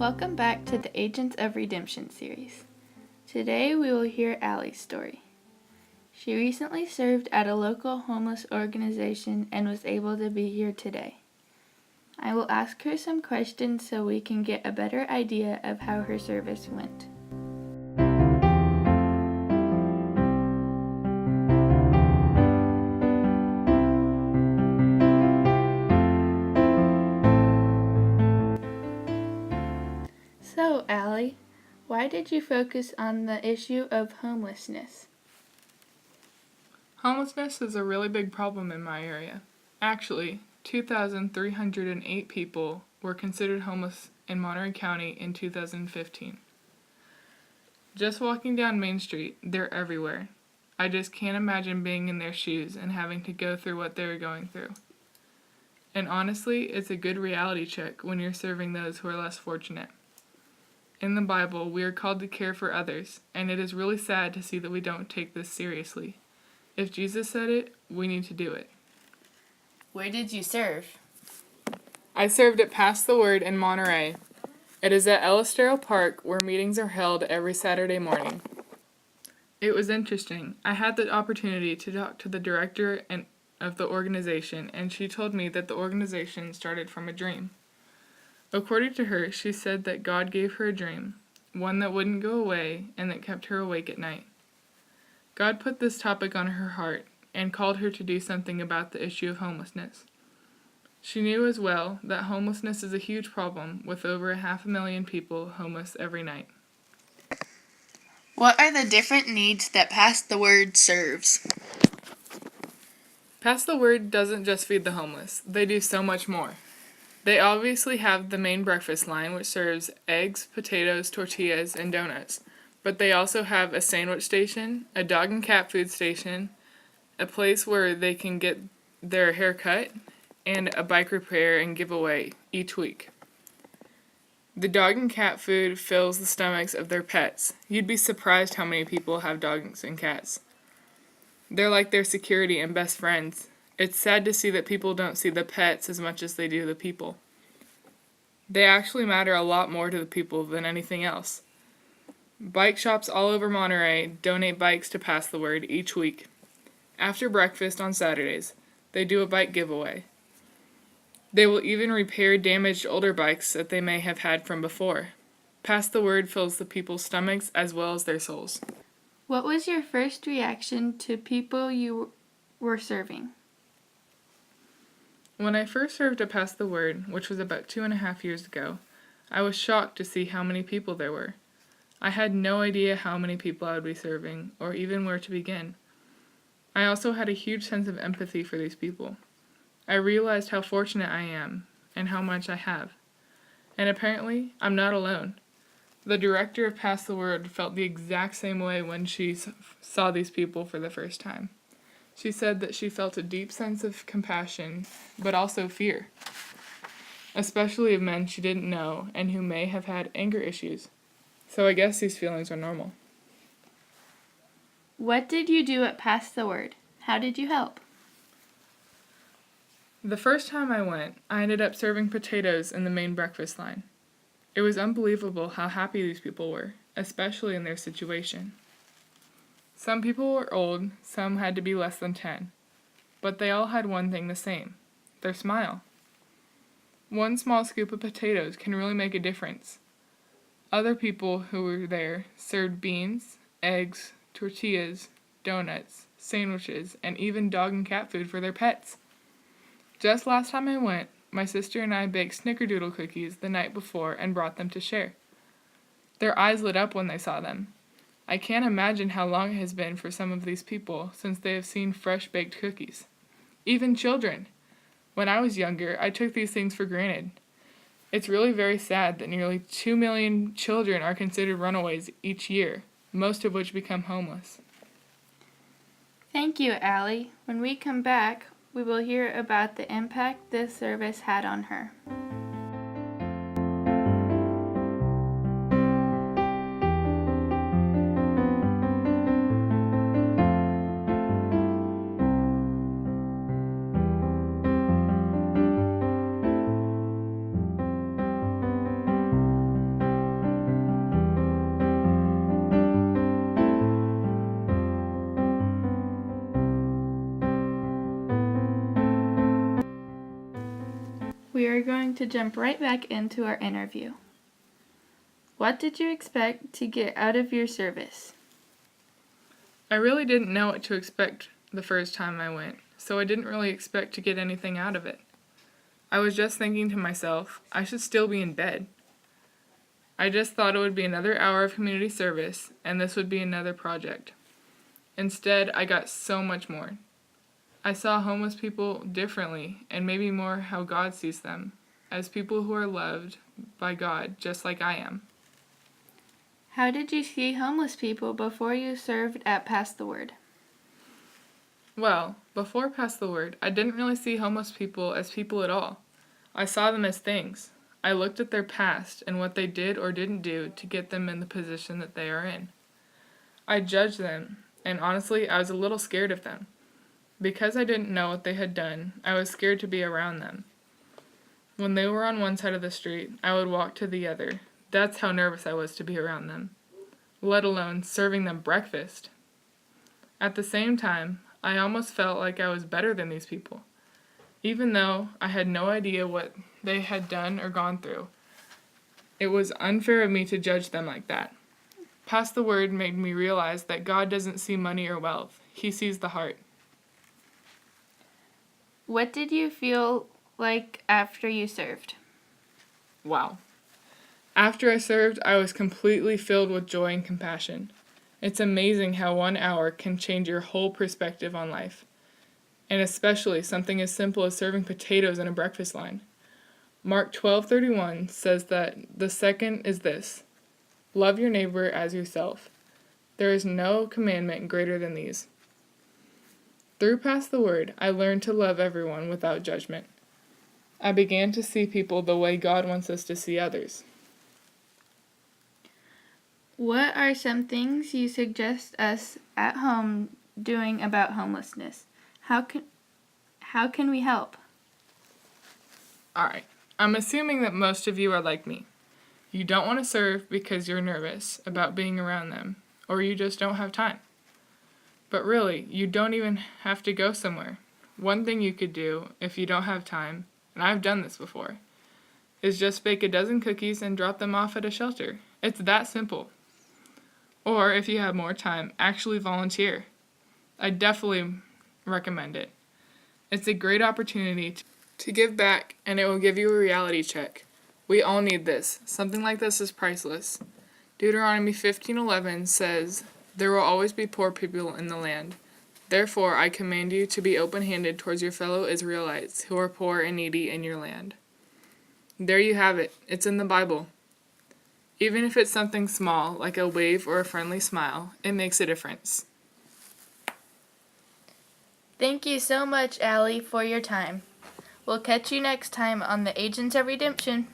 Welcome back to the Agents of Redemption series. Today we will hear Allie's story. She recently served at a local homeless organization and was able to be here today. I will ask her some questions so we can get a better idea of how her service went. So, Allie, why did you focus on the issue of homelessness? Homelessness is a really big problem in my area. Actually, 2,308 people were considered homeless in Monterey County in 2015. Just walking down Main Street, they're everywhere. I just can't imagine being in their shoes and having to go through what they're going through. And honestly, it's a good reality check when you're serving those who are less fortunate. In the Bible, we are called to care for others, and it is really sad to see that we don't take this seriously. If Jesus said it, we need to do it. Where did you serve? I served at Pass the Word in Monterey. It is at Elistero Park where meetings are held every Saturday morning. It was interesting. I had the opportunity to talk to the director of the organization, and she told me that the organization started from a dream. According to her, she said that God gave her a dream, one that wouldn't go away and that kept her awake at night. God put this topic on her heart and called her to do something about the issue of homelessness. She knew as well that homelessness is a huge problem with over 500,000 people homeless every night. What are the different needs that Pass the Word serves? Pass the Word doesn't just feed the homeless. They do so much more. They obviously have the main breakfast line, which serves eggs, potatoes, tortillas, and donuts. But they also have a sandwich station, a dog and cat food station, a place where they can get their hair cut, and a bike repair and giveaway each week. The dog and cat food fills the stomachs of their pets. You'd be surprised how many people have dogs and cats. They're like their security and best friends. It's sad to see that people don't see the pets as much as they do the people. They actually matter a lot more to the people than anything else. Bike shops all over Monterey donate bikes to Pass the Word each week. After breakfast on Saturdays, they do a bike giveaway. They will even repair damaged older bikes that they may have had from before. Pass the Word fills the people's stomachs as well as their souls. What was your first reaction to people you were serving? When I first served at Pass the Word, which was about 2.5 years ago, I was shocked to see how many people there were. I had no idea how many people I would be serving, or even where to begin. I also had a huge sense of empathy for these people. I realized how fortunate I am, and how much I have. And apparently, I'm not alone. The director of Pass the Word felt the exact same way when she saw these people for the first time. She said that she felt a deep sense of compassion, but also fear, especially of men she didn't know and who may have had anger issues. So I guess these feelings are normal. What did you do at Pass the Word? How did you help? The first time I went, I ended up serving potatoes in the main breakfast line. It was unbelievable how happy these people were, especially in their situation. Some people were old, some had to be less than 10, but they all had one thing the same: their smile. One small scoop of potatoes can really make a difference. Other people who were there served beans, eggs, tortillas, donuts, sandwiches, and even dog and cat food for their pets. Just last time I went, my sister and I baked snickerdoodle cookies the night before and brought them to share. Their eyes lit up when they saw them. I can't imagine how long it has been for some of these people since they have seen fresh baked cookies. Even children. When I was younger, I took these things for granted. It's really very sad that nearly 2 million children are considered runaways each year, most of which become homeless. Thank you, Allie. When we come back, we will hear about the impact this service had on her. we are going to jump right back into our interview. What did you expect to get out of your service? I really didn't know what to expect the first time I went, so I didn't really expect to get anything out of it. I was just thinking to myself, I should still be in bed. I just thought it would be another hour of community service, and this would be another project. Instead, I got so much more. I saw homeless people differently, and maybe more how God sees them, as people who are loved by God, just like I am. How did you see homeless people before you served at Pass the Word? Well, before Pass the Word, I didn't really see homeless people as people at all. I saw them as things. I looked at their past and what they did or didn't do to get them in the position that they are in. I judged them, and honestly, I was a little scared of them. Because I didn't know what they had done, I was scared to be around them. When they were on one side of the street, I would walk to the other. That's how nervous I was to be around them, let alone serving them breakfast. At the same time, I almost felt like I was better than these people. Even though I had no idea what they had done or gone through, it was unfair of me to judge them like that. Pass the Word made me realize that God doesn't see money or wealth. He sees the heart. What did you feel like after you served? Wow. After I served, I was completely filled with joy and compassion. It's amazing how 1 hour can change your whole perspective on life. And especially something as simple as serving potatoes in a breakfast line. Mark 12:31 says that the second is this: love your neighbor as yourself. There is no commandment greater than these. Through Pass the Word, I learned to love everyone without judgment. I began to see people the way God wants us to see others. What are some things you suggest us at home doing about homelessness? How can we help? Alright, I'm assuming that most of you are like me. You don't want to serve because you're nervous about being around them, or you just don't have time. But really, you don't even have to go somewhere. One thing you could do if you don't have time, and I've done this before, is just bake a dozen cookies and drop them off at a shelter. It's that simple. Or if you have more time, actually volunteer. I definitely recommend it. It's a great opportunity to give back, and it will give you a reality check. We all need this. Something like this is priceless. Deuteronomy 15:11 says, "There will always be poor people in the land. Therefore I command you to be open-handed towards your fellow Israelites who are poor and needy in your land." There you have it. It's in the Bible. Even if it's something small, like a wave or a friendly smile, it makes a difference. Thank you so much, Allie, for your time. We'll catch you next time on the Agents of Redemption.